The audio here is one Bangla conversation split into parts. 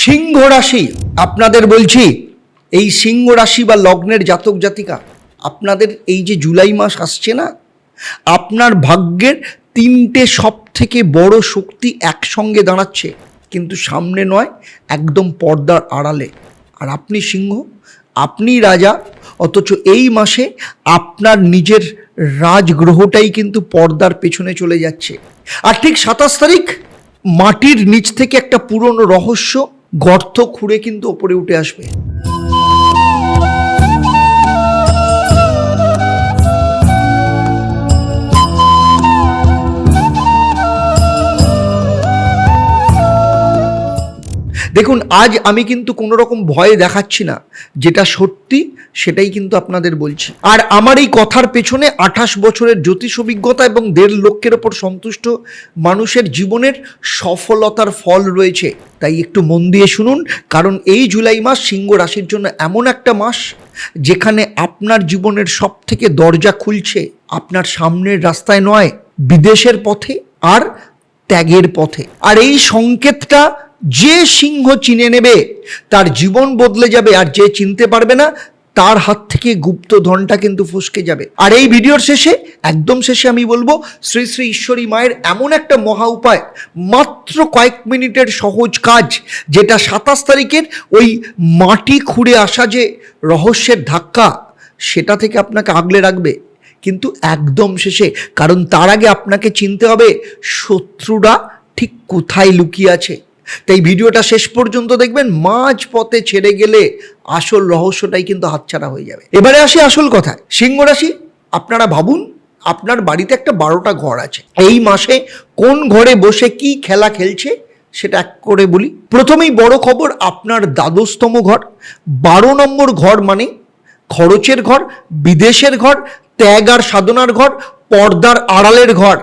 সিংহ রাশি আপনাদের বলছি, এই সিংহ রাশি বা লগ্নের জাতক জাতিকা আপনাদের এই যে জুলাই মাস আসছে না, আপনার ভাগ্যের তিনটে সব থেকে বড় শক্তি একসঙ্গে দাঁড়াচ্ছে, কিন্তু সামনে নয়, একদম পর্দার আড়ালে। আর আপনি সিংহ, আপনি রাজা, অথচ এই মাসে আপনার নিজের রাজগ্রহটাই কিন্তু পর্দার পেছনে চলে যাচ্ছে। আর ঠিক 27 তারিখ মাটির নিচ থেকে একটা পুরনো রহস্য গর্ত খুঁড়ে কিন্তু ওপরে উঠে আসবে। দেখুন, আজ আমি কিন্তু কোনো রকম ভয় দেখাচ্ছি না, যেটা সত্যি সেটাই কিন্তু আপনাদের বলছি। আর আমার এই কথার পেছনে 28 বছরের জ্যোতিষ অভিজ্ঞতা এবং 1.5 লক্ষের ওপর সন্তুষ্ট মানুষের জীবনের সফলতার ফল রয়েছে। তাই একটু মন দিয়ে শুনুন, কারণ এই জুলাই মাস সিংহ রাশির জন্য এমন একটা মাস যেখানে আপনার জীবনের সব থেকে দরজা খুলছে আপনার সামনের রাস্তায় নয়, বিদেশের পথে আর ত্যাগের পথে। আর এই সংকেতটা যে সিংহ চিনে নেবে তার জীবন বদলে যাবে, আর যে চিনতে পারবে না তার হাত থেকে গুপ্ত ধনটা কিন্তু ফসকে যাবে। আর এই ভিডিওর শেষে, একদম শেষে আমি বলবো শ্রী শ্রী ঈশ্বরী মায়ের এমন একটা মহা উপায়, মাত্র কয়েক মিনিটের সহজ কাজ, যেটা 27 তারিখের ওই মাটি খুঁড়ে আসা যে রহস্যের ধাক্কা, সেটা থেকে আপনাকে আগলে রাখবে। কিন্তু একদম শেষে, কারণ তার আগে আপনাকে চিনতে হবে শত্রুরা ঠিক কোথায় লুকিয়ে আছে। তাই ভিডিওটা শেষ পর্যন্ত দেখবেন, মাঝ পথে ছেড়ে গেলে আসল রহস্যটাই কিন্তু হাতছাড়া হয়ে যাবে। এবারে আসি আসল কথায়। সিংহ রাশি, আপনারা ভাবুন আপনার বাড়িতে একটা 12টা ঘর আছে। এই মাসে কোন ঘরে বসে কি খেলা খেলছে সেটা এক করে বলি। প্রথমেই বড় খবর, আপনার 12তম ঘর। 12 নম্বর ঘর মানে খরচের ঘর, বিদেশের ঘর, ত্যাগ আর সাধনার ঘর, পর্দার আড়ালের ঘর।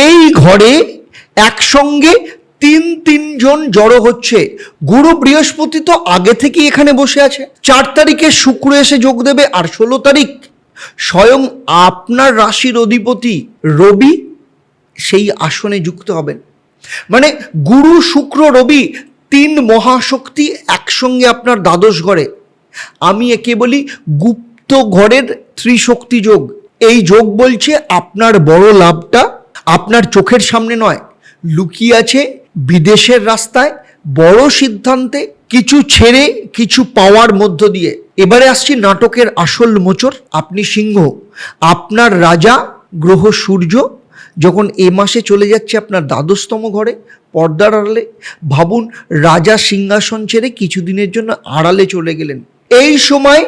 এই ঘরে একসঙ্গে তিনজন জড়ো হচ্ছে। গুরু বৃহস্পতি তো আগে থেকেই এখানে বসে আছে। 4 তারিখে শুক্র এসে যোগ দেবে, আর 16 তারিখ স্বয়ং আপনার রাশির অধিপতি রবি সেই আসনে যুক্ত হবেন। মানে গুরু শুক্র রবি 3 মহাশক্তি একসঙ্গে আপনার 12 ঘরে। আমি একে বলি গুপ্ত ঘরের ত্রিশক্তি যোগ। এই যোগ বলছে আপনার বড় লাভটা আপনার চোখের সামনে নয়, লুকিয়ে আছে বিদেশের রাস্তায়, বড় সিদ্ধান্তে, কিছু ছেড়ে কিছু পাওয়ার মধ্য দিয়ে। এবারে আসছি নাটকের আসল মোচড়। আপনি সিংহ, আপনার রাজা গ্রহ সূর্য যখন এ মাসে চলে যাচ্ছে আপনার 12তম ঘরে, পর্দার আড়ালে। ভাবুন, রাজা সিংহাসন ছেড়ে কিছুদিনের জন্য আড়ালে চলে গেলেন। এই সময়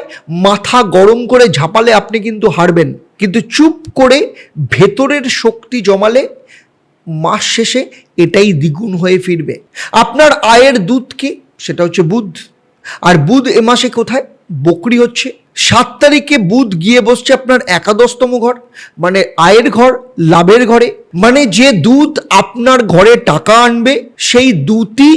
মাথা গরম করে ঝাঁপালে আপনি কিন্তু হারবেন, কিন্তু চুপ করে ভেতরের শক্তি জমালে মাস শেষে এটাই দ্বিগুণ হয়ে ফিরবে। আপনার আয়ের দূত কে? সেটা হচ্ছে বুধ। আর বুধ এ মাসে কোথায়? বকরি হচ্ছে। 7 তারিখে বুধ গিয়ে বসছে আপনার 11তম ঘর, মানে আয়ের ঘর, লাভের ঘরে। মানে যে দূত আপনার ঘরে টাকা আনবে, সেই দূতই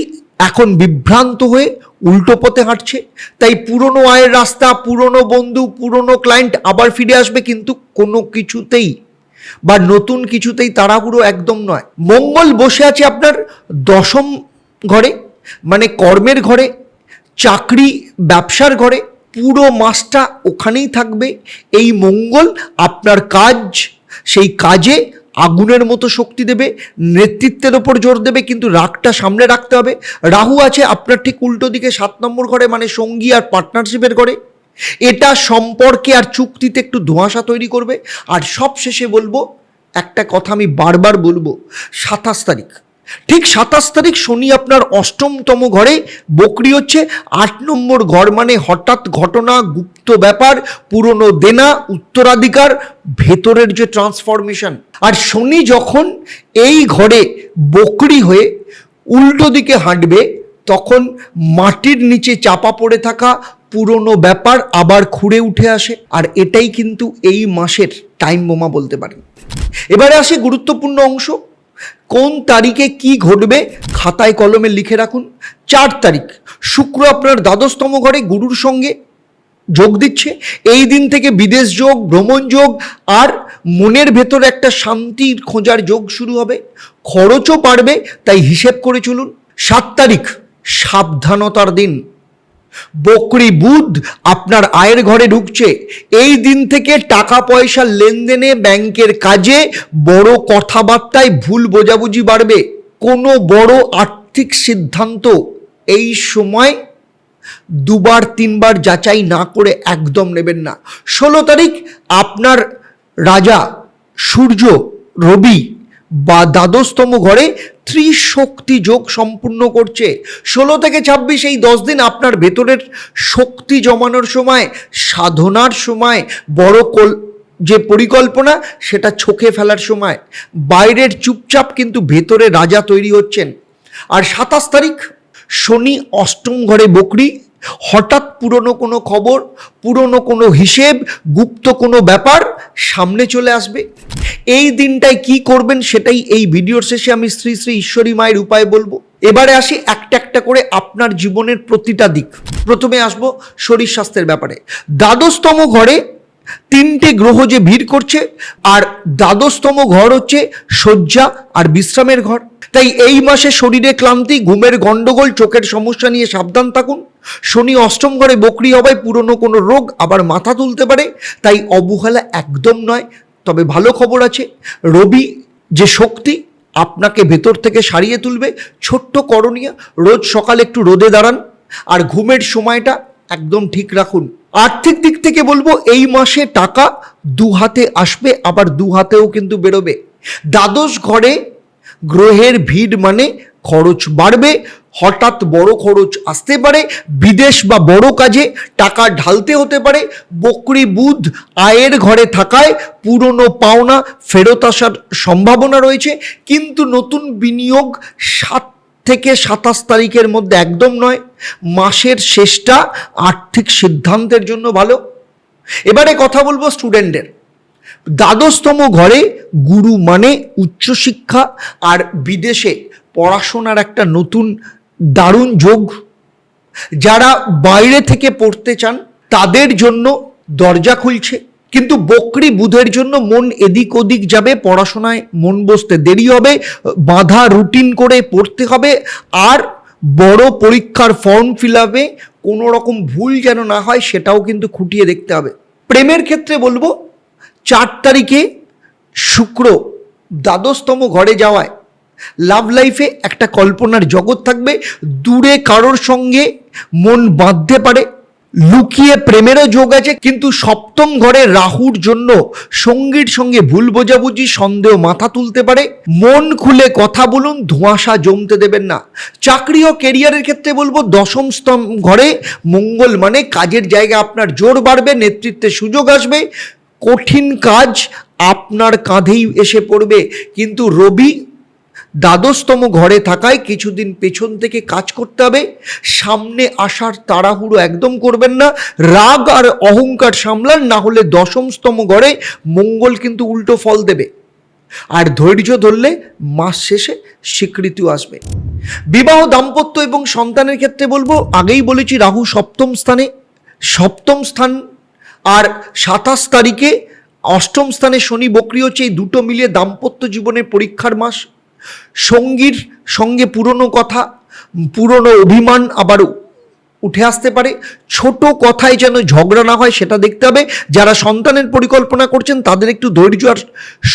এখন বিভ্রান্ত হয়ে উল্টো পথে হাঁটছে। তাই পুরনো আয়ের রাস্তা, পুরনো বন্ধু, পুরনো ক্লায়েন্ট আবার ফিরে আসবে, কিন্তু কোনো কিছুতেই বা নতুন কিছুতেই তাড়াহুড়ো একদম নয়। মঙ্গল বসে আছে আপনার 10ম ঘরে, মানে কর্মের ঘরে, চাকরি ব্যবসার ঘরে। পুরো মাসটা ওখানেই থাকবে এই মঙ্গল। আপনার কাজ, সেই কাজে আগুনের মতো শক্তি দেবে, নেতৃত্বের ওপর জোর দেবে, কিন্তু রাগটা সামনে রাখতে হবে। রাহু আছে আপনার ঠিক উল্টো দিকে 7 নম্বর ঘরে, মানে সঙ্গী আর পার্টনারশিপের ঘরে। এটা সম্পর্কে আর চুক্তিতে একটু ধোঁয়াশা তৈরি করবে। আর সব শেষে বলবো একটা কথা, আমি বারবার বলবো, 27 তারিখ, ঠিক 27 তারিখ শনি আপনার 8মতম ঘরে বকরি হচ্ছে। 8 নম্বর ঘর মানে হঠাৎ ঘটনা, গুপ্ত ব্যাপার, পুরনো দেনা, উত্তরাধিকার, ভেতরের যে ট্রান্সফরমেশন। আর শনি যখন এই ঘরে বকরি হয়ে উল্টো দিকে হাঁটবে, তখন মাটির নিচে চাপা পড়ে থাকা পুরনো ব্যাপার আবার খুঁড়ে উঠে আসে। আর এটাই কিন্তু এই মাসের টাইম বোমা বলতে পারেন। এবারে আসে গুরুত্বপূর্ণ অংশ, কোন তারিখে কি ঘটবে খাতায় কলমে লিখে রাখুন। 4 তারিখ শুক্র আপনার 12তম ঘরে গুরুর সঙ্গে যোগ দিচ্ছে। এই দিন থেকে বিদেশ যোগ, ভ্রমণ যোগ আর মনের ভেতরে একটা শান্তির খোঁজার যোগ শুরু হবে। খরচও বাড়বে, তাই হিসেব করে চলুন। 7 তারিখ সাবধানতার দিন। বকরি বুধ আপনার আয়ের ঘরে ঢুকছে। এই দিন থেকে টাকা পয়সার লেনদেনে, ব্যাংকের কাজে, বড় কথাবার্তায় ভুল বোঝাবুঝি বাড়বে। কোনো বড় আর্থিক সিদ্ধান্ত এই সময় দুবার তিনবার যাচাই না করে একদম নেবেন না। 16 তারিখ আপনার রাজা সূর্য রবি বা দ্বাদশতম ঘরে ত্রিশক্তি যোগ সম্পূর্ণ করছে। 16 থেকে 26 এই 10 দিন আপনার ভেতরের শক্তি জমানোর সময়, সাধনার সময়, বড় যে পরিকল্পনা সেটা ছকে ফেলার সময়। বাইরের চুপচাপ কিন্তু ভেতরে রাজা তৈরি হচ্ছেন। আর 27 তারিখ শনি অষ্টম ঘরে বকরি। হঠাৎ পুরনো কোনো খবর, পুরনো কোনো হিসেব, গুপ্ত কোনো ব্যাপার সামনে চলে আসবে। এই দিনটায় কি করবেন সেটাই এই ভিডিওর শেষে আমি শ্রী শ্রী ঈশ্বরী মায়ের উপায় বলবো। এবারে আসি একটা একটা করে আপনার জীবনের প্রতিটা দিক। প্রথমে আসবো শরীর স্বাস্থ্যের ব্যাপারে। দ্বাদশতম ঘরে 3টে গ্রহ যে ভিড় করছে, আর দ্বাদশতম ঘর হচ্ছে শয্যা আর বিশ্রামের ঘর। তাই এই মাসে শরীরে ক্লান্তি, ঘুমের গন্ডগোল, চোখের সমস্যা নিয়ে সাবধান থাকুন। শনি অষ্টম ঘরে বকরি হওয়ায় পুরনো কোনো রোগ আবার মাথা তুলতে পারে, তাই অবহেলা একদম নয়। তবে ভালো খবর আছে, রবি যে শক্তি আপনাকে ভেতর থেকে সারিয়ে তুলবে। ছোট্ট করণীয়, রোজ সকালে একটু রোদে দাঁড়ান আর ঘুমের সময়টা একদম ঠিক রাখুন। আর্থিক দিক থেকে বলবো, এই মাসে টাকা দু হাতে আসবে, আবার দু হাতেও কিন্তু বেরোবে। দ্বাদশ ঘরে গ্রহের ভিড় মানে খরচ বাড়বে, হঠাৎ বড় খরচ আসতে পারে, বিদেশ বা বড় কাজে টাকা ঢালতে হতে পারে। বকরি বুধ আয়ের ঘরে থাকায় পুরনো পাওনা ফেরত আসার সম্ভাবনা রয়েছে, কিন্তু নতুন বিনিয়োগ 7 থেকে 27 তারিখের মধ্যে একদম নয়। মাসের শেষটা আর্থিক সিদ্ধান্তের জন্য ভালো। এবারে কথা বলবো স্টুডেন্টদের। দ্বাদশতম ঘরে গুরু মানে উচ্চশিক্ষা আর বিদেশে পড়াশোনার একটা নতুন দারুণ যোগ। যারা বাইরে থেকে পড়তে চান তাদের জন্য দরজা খুলছে, কিন্তু বকরি বুধের জন্য মন এদিক ওদিক যাবে, পড়াশোনায় মন বসতে দেরি হবে, বাঁধা রুটিন করে পড়তে হবে। আর বড় পরীক্ষার ফর্ম ফিল আপে কোনো রকম ভুল যেন না হয় সেটাও কিন্তু খুঁটিয়ে দেখতে হবে। প্রেমের ক্ষেত্রে বলবো, 4 তারিখে শুক্র দ্বাদশতম ঘরে যাওয়ায় লাভ লাইফে একটা কল্পনার জগৎ থাকবে। দূরে কারোর সঙ্গে মন বাঁধতে পারে, লুকিয়ে প্রেমেরও যোগ আছে, কিন্তু সপ্তম ঘরে রাহুর জন্য সঙ্গীর সঙ্গে ভুল বোঝাবুঝি, সন্দেহ মাথা তুলতে পারে। মন খুলে কথা বলুন, ধোঁয়াশা জমতে দেবেন না। চাকরি ও কেরিয়ারের ক্ষেত্রে বলবো, দশম স্তম্ভ ঘরে মঙ্গল মানে কাজের জায়গায় আপনার জোর বাড়বে, নেতৃত্বের সুযোগ আসবে, কঠিন কাজ আপনার কাঁধেই এসে পড়বে। কিন্তু রবি দ্বাদশতম ঘরে থাকায় কিছুদিন পেছন থেকে কাজ করতে হবে। সামনে আসার তাড়াহুড়ো একদম করবেন না, রাগ আর অহংকার সামলান, না হলে দশমতম ঘরে মঙ্গল কিন্তু উল্টো ফল দেবে। আর ধৈর্য ধরলে মাস শেষে স্বীকৃতিও আসবে। বিবাহ, দাম্পত্য এবং সন্তানের ক্ষেত্রে বলবো, আগেই বলেছি রাহু সপ্তম স্থানে, সপ্তম স্থান আর 27 তারিখে অষ্টম স্থানে শনি বকরি হচ্ছে। এই দুটো মিলিয়ে দাম্পত্য জীবনের পরীক্ষার মাস। সঙ্গীর সঙ্গে পুরনো কথা, পুরনো অভিমান আবার উঠে আসতে পারে। ছোট কথায় যেন ঝগড়া না হয় সেটা দেখতে হবে। যারা সন্তানের পরিকল্পনা করছেন তাদের একটু ধৈর্য আর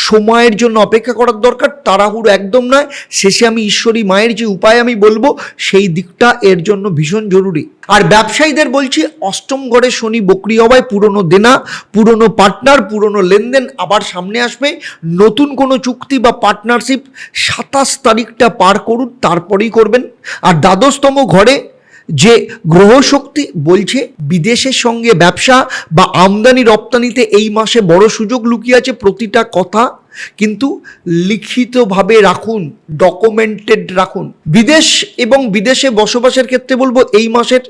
সময়ের জন্য অপেক্ষা করার দরকার, তাড়াহুড়ো একদম নয়। শেষে আমি ঈশ্বরী মায়ের যে উপায় আমি বলবো সেই দিকটা এর জন্য ভীষণ জরুরি। আর ব্যবসায়ীদের বলছি, অষ্টম ঘরে শনি বকরি হওয়ায় পুরনো দেনা, পুরনো পার্টনার, পুরনো লেনদেন আবার সামনে আসবে। নতুন কোনো চুক্তি বা পার্টনারশিপ 27 তারিখটা পার করুন, তারপরেই করবেন। আর দ্বাদশতম ঘরে যে গ্রহ শক্তি বলছে বিদেশের সঙ্গে ব্যবসা বা আমদানি রপ্তানিতে এই মাসে বড় সুযোগ লুকিয়ে আছে। প্রতিটা কথা কিন্তু লিখিতভাবে রাখুন, ডকুমেন্টেড রাখুন। বিদেশ এবং বিদেশে বসবাসের ক্ষেত্রে বলবো, এই মাসের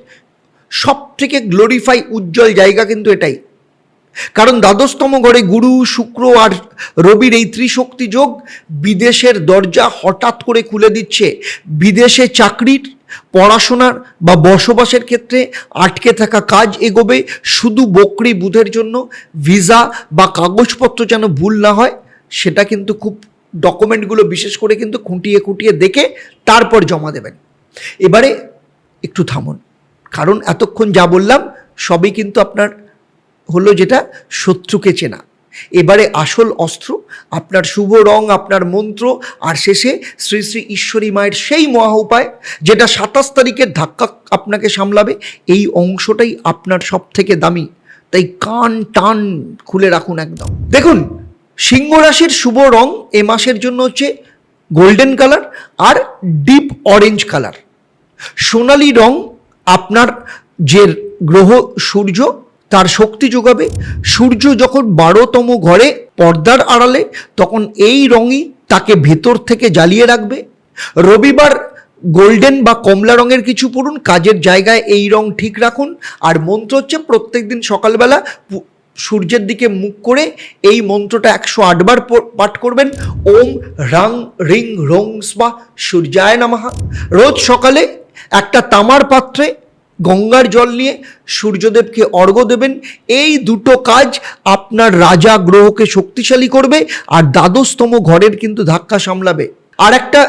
সব থেকে গ্লোরিফাই উজ্জ্বল জায়গা কিন্তু এটাই। কারণ দ্বাদশতম ঘরে গুরু, শুক্র আর রবির এই ত্রিশক্তি যোগ বিদেশের দরজা হঠাৎ করে খুলে দিচ্ছে। বিদেশে চাকরির, পড়াশোনার বা বসবাসের ক্ষেত্রে আটকে থাকা কাজ এগোবে। শুধু বকরি বুধের জন্য ভিসা বা কাগজপত্র যেন ভুল না হয়, সেটা কিন্তু খুব ডকুমেন্টগুলো বিশেষ করে কিন্তু খুঁটিয়ে খুঁটিয়ে দেখে তারপর জমা দেবেন। এবারে একটু থামুন, কারণ এতক্ষণ যা বললাম সবই কিন্তু আপনার হলো যেটা শত্রুকে চেনা। এবারে আসল অস্ত্র, আপনার শুভ রং, আপনার মন্ত্র, আর শেষে শ্রী শ্রী ঈশ্বরী মায়ের সেই মহা উপায় যেটা 27 তারিখের ধাক্কা আপনাকে সামলাবে। এই অংশটাই আপনার সব থেকে দামি, তাই কান টান খুলে রাখুন একদম। দেখুন, সিংহ রাশির শুভ রং এ মাসের জন্য হচ্ছে গোল্ডেন কালার আর ডিপ অরেঞ্জ কালার। সোনালি রং আপনার যে গ্রহ সূর্য তার শক্তি যোগাবে। সূর্য যখন 12তম ঘরে পর্দার আড়ালে, তখন এই রঙই তাকে ভেতর থেকে জ্বালিয়ে রাখবে। রবিবার গোল্ডেন বা কমলা রঙের কিছু পড়ুন, কাজের জায়গায় এই রং ঠিক রাখুন। আর মন্ত্র হচ্ছে প্রত্যেকদিন সকালবেলা সূর্যের দিকে মুখ করে এই মন্ত্রটা 108 বার পাঠ করবেন। ওম রাং রিং রং স্বা সূর্যায় নমঃ। রোজ সকালে একটা তামার পাত্রে গঙ্গার জল নিয়ে সূর্যদেবকে অর্ঘ্য দেবেন। এই দুটো কাজ আপনার রাজা গ্রহকে শক্তিশালী করবে আর 12তম ঘরের কিন্তু ধাক্কা সামলাবে। আর একটা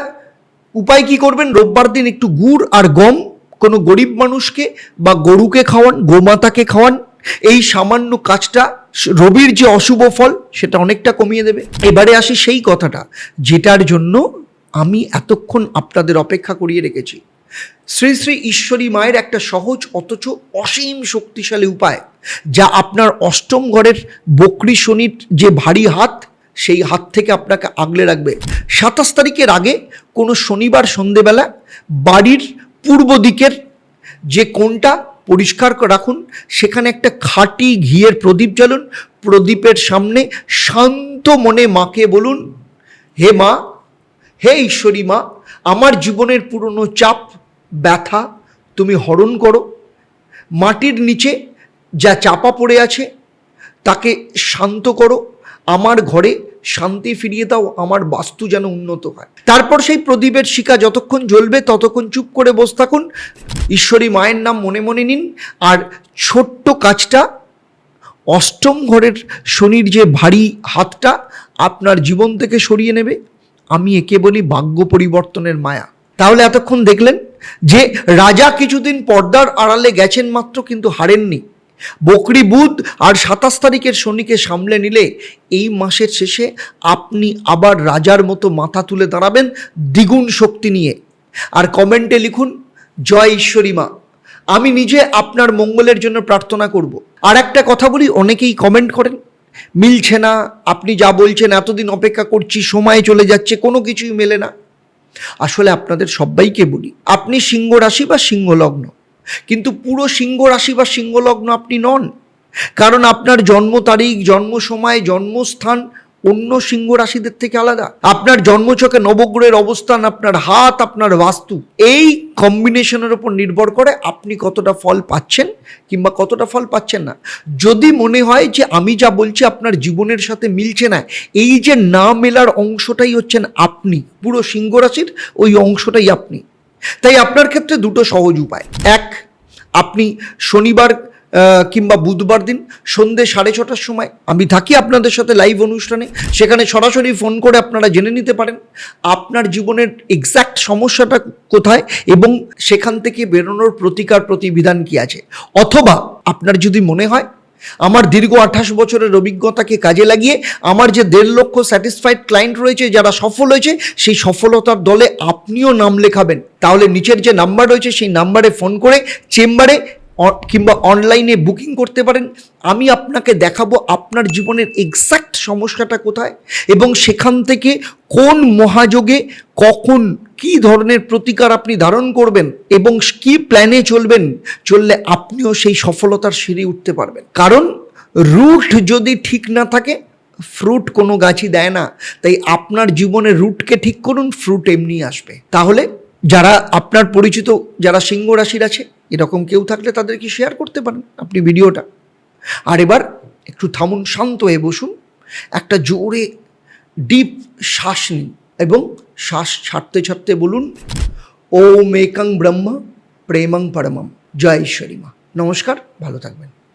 উপায় কি করবেন, রোববার দিন একটু গুড় আর গম কোনো গরিব মানুষকে বা গরুকে খাওয়ান, গোমাতাকে খাওয়ান। এই সামান্য কাজটা রবির যে অশুভ ফল সেটা অনেকটা কমিয়ে দেবে। এবারে আসি সেই কথাটা যেটার জন্য আমি এতক্ষণ আপনাদের অপেক্ষা করিয়ে রেখেছি। শ্রী শ্রী ঈশ্বরী মায়ের একটা সহজ অথচ অসীম শক্তিশালী উপায়, যা আপনার অষ্টম ঘরের বকরি শনির যে ভারী হাত, সেই হাত থেকে আপনাকে আগলে রাখবে। 27 তারিখের আগে কোনো শনিবার সন্ধেবেলা বাড়ির পূর্ব দিকের যে কোণটা পরিষ্কার রাখুন, সেখানে একটা খাঁটি ঘিয়ের প্রদীপ জ্বালুন। প্রদীপের সামনে শান্ত মনে মাকে বলুন, হে মা, হে ঈশ্বরী মা, আমার জীবনের পুরনো চাপ ব্যথা তুমি হরণ করো। মাটির নিচে যা চাপা পড়ে আছে তাকে শান্ত করো। আমার ঘরে শান্তি ফিরিয়ে দাও, আমার বাস্তু যেন উন্নত হয়। তারপর সেই প্রদীপের শিখা যতক্ষণ জ্বলবে ততক্ষণ চুপ করে বসে থাকুন, ঈশ্বরী মায়ের নাম মনে মনে নিন। আর ছোট্ট কাজটা অষ্টম ঘরের শনির যে ভারী হাতটা আপনার জীবন থেকে সরিয়ে নেবে। আমি একে বলি ভাগ্য পরিবর্তনের মায়া। তাহলে এতক্ষণ দেখলেন যে রাজা কিছুদিন পর্দার আড়ালে গেছেন মাত্র, কিন্তু হারেননি। বকরি বুধ আর 27 তারিখের শনিকে সামলে নিলে এই মাসের শেষে আপনি আবার রাজার মতো মাথা তুলে দাঁড়াবেন দ্বিগুণ শক্তি নিয়ে। আর কমেন্টে লিখুন, জয় ঈশ্বরী মা, আমি নিজে আপনার মঙ্গলের জন্য প্রার্থনা করব। আর একটা কথা বলি, অনেকেই কমেন্ট করেন মিলছে না, আপনি যা বলছেন এতদিন অপেক্ষা করছি, সময় চলে যাচ্ছে, কোনো কিছুই মেলে না। আসলে আপনাদের সবাইকে বলি, আপনি সিংহ রাশি বা সিংহ লগ্ন, কিন্তু পুরো সিংহ রাশি বা সিংহ লগ্ন আপনি নন, কারণ আপনার জন্ম তারিখ, জন্ম সময়, জন্মস্থান অন্য সিংহ রাশিদের থেকে আলাদা। আপনার জন্মছকে নবগ্রহের অবস্থান, আপনার হাত, আপনার বাস্তু, এই কম্বিনেশনের উপর নির্ভর করে আপনি কতটা ফল পাচ্ছেন কিংবা কতটা ফল পাচ্ছেন না। যদি মনে হয় যে আমি যা বলছি আপনার জীবনের সাথে মিলছে না, এই যে না মেলার অংশটাই হচ্ছেন আপনি, পুরো সিংহ রাশির ওই অংশটাই আপনি। তাই আপনার ক্ষেত্রে দুটো সহজ উপায়। এক, আপনি শনিবার কিংবা বুধবার দিন সন্ধ্যে 6:30টার সময় আমি থাকি আপনাদের সাথে লাইভ অনুষ্ঠানে, সেখানে সরাসরি ফোন করে আপনারা জেনে নিতে পারেন আপনার জীবনের এক্স্যাক্ট সমস্যাটা কোথায় এবং সেখান থেকে বেরোনোর প্রতিকার প্রতিবিধান কি আছে। অথবা আপনার যদি মনে হয় আমার দীর্ঘ 28 বছরের অভিজ্ঞতাকে কাজে লাগিয়ে আমার যে 1.5 লক্ষ স্যাটিসফাইড ক্লায়েন্ট রয়েছে যারা সফল হয়েছে, সেই সফলতার দলে আপনিও নাম লেখাবেন, তাহলে নিচের যে নাম্বার রয়েছে সেই নাম্বারে ফোন করে চেম্বারে কিংবা অনলাইনে বুকিং করতে পারেন। আমি আপনাকে দেখাবো আপনার জীবনের এক্স্যাক্ট সমস্যাটা কোথায় এবং সেখান থেকে কোন মহাযোগে কখন কি ধরনের প্রতিকার আপনি ধারণ করবেন এবং কি প্ল্যানে চলবেন, চললে আপনিও সেই সফলতার সিঁড়ি উঠতে পারবেন। কারণ রুট যদি ঠিক না থাকে ফ্রুট কোনো গাছই দেয় না। তাই আপনার জীবনের রুটকে ঠিক করুন, ফ্রুট এমনি আসবে। তাহলে যারা আপনার পরিচিত যারা সিংহ রাশির আছে, এরকম কেউ থাকলে তাদেরকে শেয়ার করতে পারেন আপনি ভিডিওটা। আর এবার একটু থামুন, শান্ত হয়ে বসুন, একটা জোরে ডিপ শ্বাস নিন এবং শ্বাস ছাড়তে ছাড়তে বলুন, ওম একং ব্রহ্ম প্রেমং পরমম। জয় ঈশ্বরী মা। নমস্কার, ভালো থাকবেন।